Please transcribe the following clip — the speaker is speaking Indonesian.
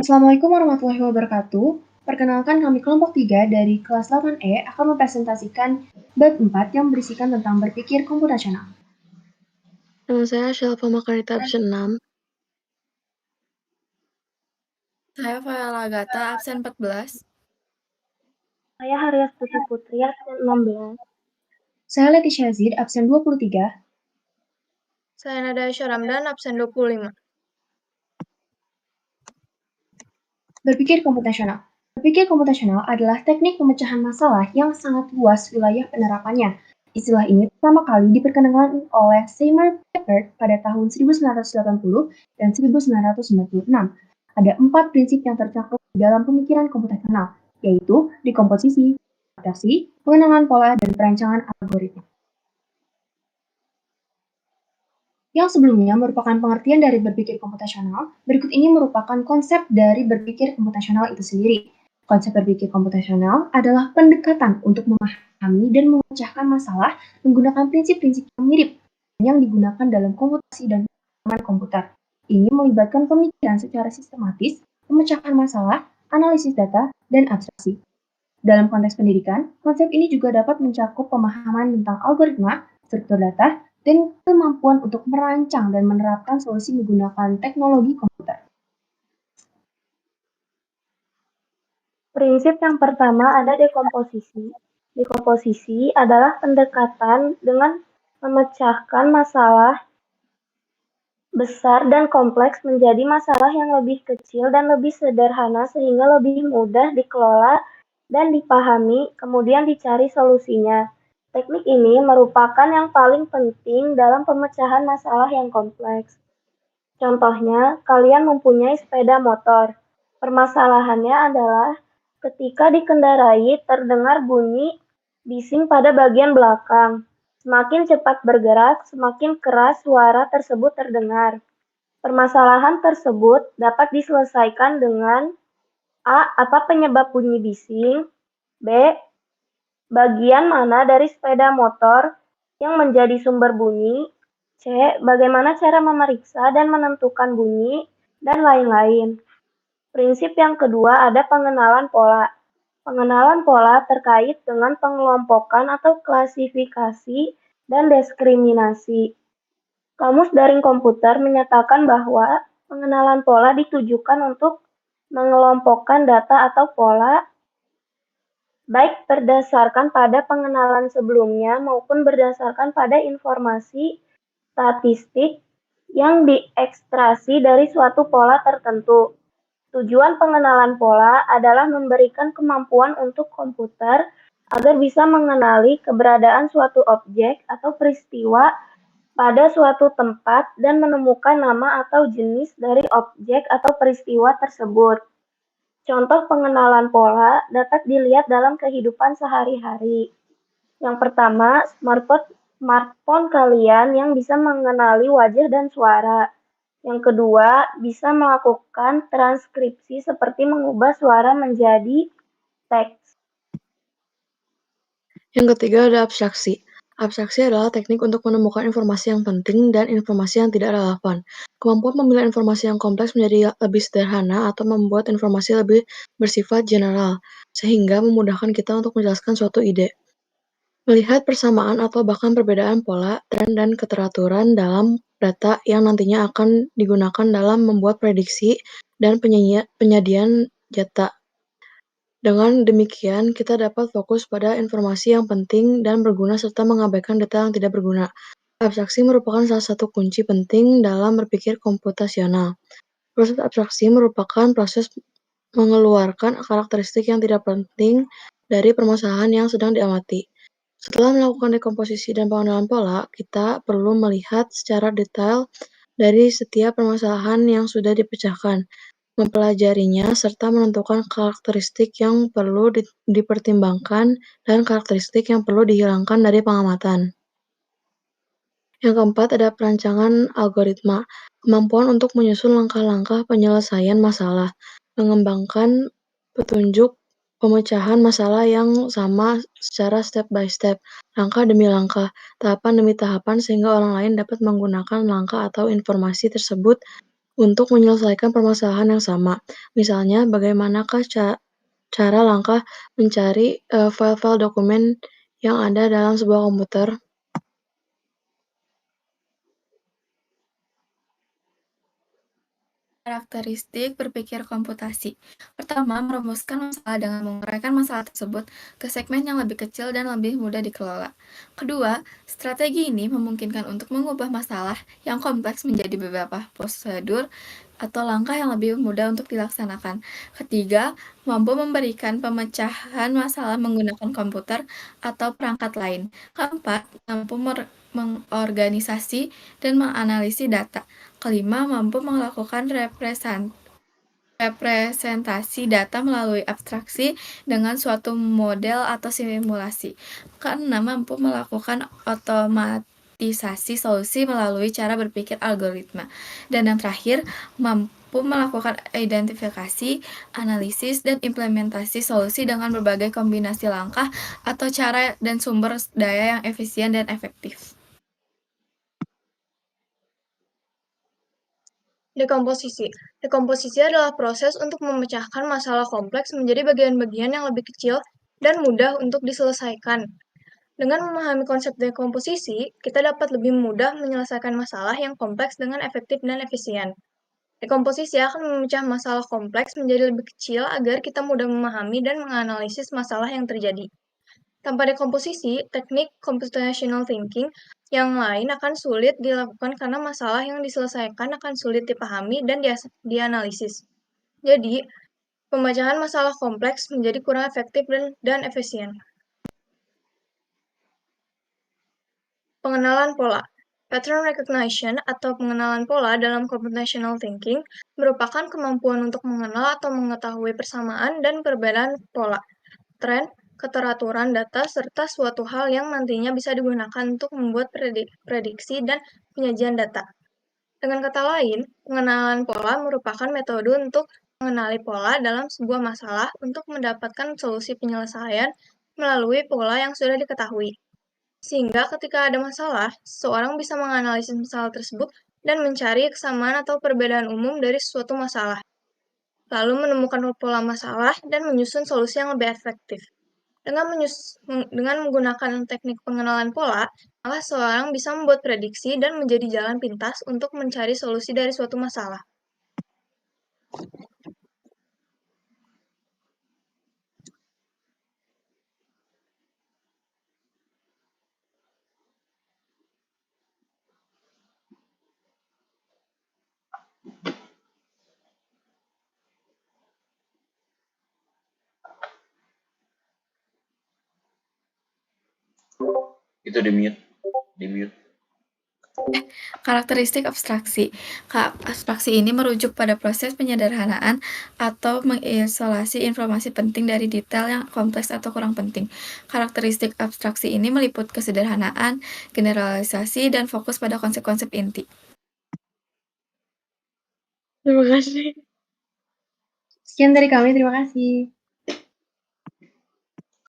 Assalamualaikum warahmatullahi wabarakatuh. Perkenalkan kami kelompok 3 dari kelas 8E akan mempresentasikan bab 4 yang berisikan tentang berpikir komputasional. Nama saya Shelva Makarita absen 6. Saya Viola Agatha, absen 14. Saya Haryastuti Putri, absen 16. Saya Leticia Zid, absen 23. Saya Nada Syaramdan, absen 25. Berpikir komputasional. Berpikir komputasional adalah teknik pemecahan masalah yang sangat luas wilayah penerapannya. Istilah ini pertama kali diperkenalkan oleh Seymour Papert pada tahun 1980 dan 1996. Ada 4 prinsip yang tercakup di dalam pemikiran komputasional, yaitu dekomposisi, adaptasi, pengenalan pola, dan perancangan algoritma. Yang sebelumnya merupakan pengertian dari berpikir komputasional, berikut ini merupakan konsep dari berpikir komputasional itu sendiri. Konsep berpikir komputasional adalah pendekatan untuk memahami dan memecahkan masalah menggunakan prinsip-prinsip yang mirip yang digunakan dalam komputasi dan pemahaman komputer. Ini melibatkan pemikiran secara sistematis, memecahkan masalah, analisis data, dan abstraksi. Dalam konteks pendidikan, konsep ini juga dapat mencakup pemahaman tentang algoritma, struktur data, dan kemampuan untuk merancang dan menerapkan solusi menggunakan teknologi komputer. Prinsip yang pertama ada dekomposisi. Dekomposisi adalah pendekatan dengan memecahkan masalah besar dan kompleks menjadi masalah yang lebih kecil dan lebih sederhana sehingga lebih mudah dikelola dan dipahami, kemudian dicari solusinya. Teknik ini merupakan yang paling penting dalam pemecahan masalah yang kompleks. Contohnya, kalian mempunyai sepeda motor. Permasalahannya adalah ketika dikendarai terdengar bunyi bising pada bagian belakang. Semakin cepat bergerak, semakin keras suara tersebut terdengar. Permasalahan tersebut dapat diselesaikan dengan A. Apa penyebab bunyi bising? B. Bagian mana dari sepeda motor yang menjadi sumber bunyi? C. Bagaimana cara memeriksa dan menentukan bunyi? Dan lain-lain. Prinsip yang kedua ada pengenalan pola. Pengenalan pola terkait dengan pengelompokan atau klasifikasi dan diskriminasi. Kamus Daring Komputer menyatakan bahwa pengenalan pola ditujukan untuk mengelompokkan data atau pola baik berdasarkan pada pengenalan sebelumnya maupun berdasarkan pada informasi statistik yang diekstraksi dari suatu pola tertentu. Tujuan pengenalan pola adalah memberikan kemampuan untuk komputer agar bisa mengenali keberadaan suatu objek atau peristiwa pada suatu tempat dan menemukan nama atau jenis dari objek atau peristiwa tersebut. Contoh pengenalan pola dapat dilihat dalam kehidupan sehari-hari. Yang pertama, smartphone kalian yang bisa mengenali wajah dan suara. Yang kedua, bisa melakukan transkripsi seperti mengubah suara menjadi teks. Yang ketiga ada abstraksi. Abstraksi adalah teknik untuk menemukan informasi yang penting dan informasi yang tidak relevan. Kemampuan memilah informasi yang kompleks menjadi lebih sederhana atau membuat informasi lebih bersifat general, sehingga memudahkan kita untuk menjelaskan suatu ide. Melihat persamaan atau bahkan perbedaan pola, tren, dan keteraturan dalam data yang nantinya akan digunakan dalam membuat prediksi dan penyajian data. Dengan demikian, kita dapat fokus pada informasi yang penting dan berguna serta mengabaikan data yang tidak berguna. Abstraksi merupakan salah satu kunci penting dalam berpikir komputasional. Proses abstraksi merupakan proses mengeluarkan karakteristik yang tidak penting dari permasalahan yang sedang diamati. Setelah melakukan dekomposisi dan pengenalan pola, kita perlu melihat secara detail dari setiap permasalahan yang sudah dipecahkan, mempelajarinya, serta menentukan karakteristik yang perlu dipertimbangkan dan karakteristik yang perlu dihilangkan dari pengamatan. Yang keempat ada perancangan algoritma, kemampuan untuk menyusun langkah-langkah penyelesaian masalah, mengembangkan petunjuk pemecahan masalah yang sama secara step by step, langkah demi langkah, tahapan demi tahapan sehingga orang lain dapat menggunakan langkah atau informasi tersebut untuk menyelesaikan permasalahan yang sama. Misalnya, bagaimanakah cara langkah mencari file-file dokumen yang ada dalam sebuah komputer? Karakteristik berpikir komputasi. Pertama, merumuskan masalah dengan menguraikan masalah tersebut ke segmen yang lebih kecil dan lebih mudah dikelola. Kedua, strategi ini memungkinkan untuk mengubah masalah yang kompleks menjadi beberapa prosedur atau langkah yang lebih mudah untuk dilaksanakan. Ketiga, mampu memberikan pemecahan masalah menggunakan komputer atau perangkat lain. Keempat, mampu mengorganisasi dan menganalisis data. Kelima, mampu melakukan representasi data melalui abstraksi dengan suatu model atau simulasi. Keenam, mampu melakukan otomatisasi solusi melalui cara berpikir algoritma. Dan yang terakhir, mampu melakukan identifikasi, analisis, dan implementasi solusi dengan berbagai kombinasi langkah atau cara dan sumber daya yang efisien dan efektif. Dekomposisi. Dekomposisi adalah proses untuk memecahkan masalah kompleks menjadi bagian-bagian yang lebih kecil dan mudah untuk diselesaikan. Dengan memahami konsep dekomposisi, kita dapat lebih mudah menyelesaikan masalah yang kompleks dengan efektif dan efisien. Dekomposisi akan memecah masalah kompleks menjadi lebih kecil agar kita mudah memahami dan menganalisis masalah yang terjadi. Tanpa dekomposisi, teknik computational thinking yang lain akan sulit dilakukan karena masalah yang diselesaikan akan sulit dipahami dan dianalisis. Jadi, pemecahan masalah kompleks menjadi kurang efektif dan efisien. Pengenalan pola. Pattern recognition atau pengenalan pola dalam computational thinking merupakan kemampuan untuk mengenal atau mengetahui persamaan dan perbedaan pola, tren, keteraturan data, serta suatu hal yang nantinya bisa digunakan untuk membuat prediksi dan penyajian data. Dengan kata lain, pengenalan pola merupakan metode untuk mengenali pola dalam sebuah masalah untuk mendapatkan solusi penyelesaian melalui pola yang sudah diketahui. Sehingga ketika ada masalah, seseorang bisa menganalisis masalah tersebut dan mencari kesamaan atau perbedaan umum dari suatu masalah, lalu menemukan pola masalah dan menyusun solusi yang lebih efektif. Dengan menggunakan teknik pengenalan pola, maka seseorang bisa membuat prediksi dan menjadi jalan pintas untuk mencari solusi dari suatu masalah. Itu di mute. Karakteristik abstraksi. Abstraksi ini merujuk pada proses penyederhanaan atau mengisolasi informasi penting dari detail yang kompleks atau kurang penting. Karakteristik abstraksi ini meliput kesederhanaan, generalisasi, dan fokus pada konsep-konsep inti. Terima kasih. Sekian dari kami, terima kasih.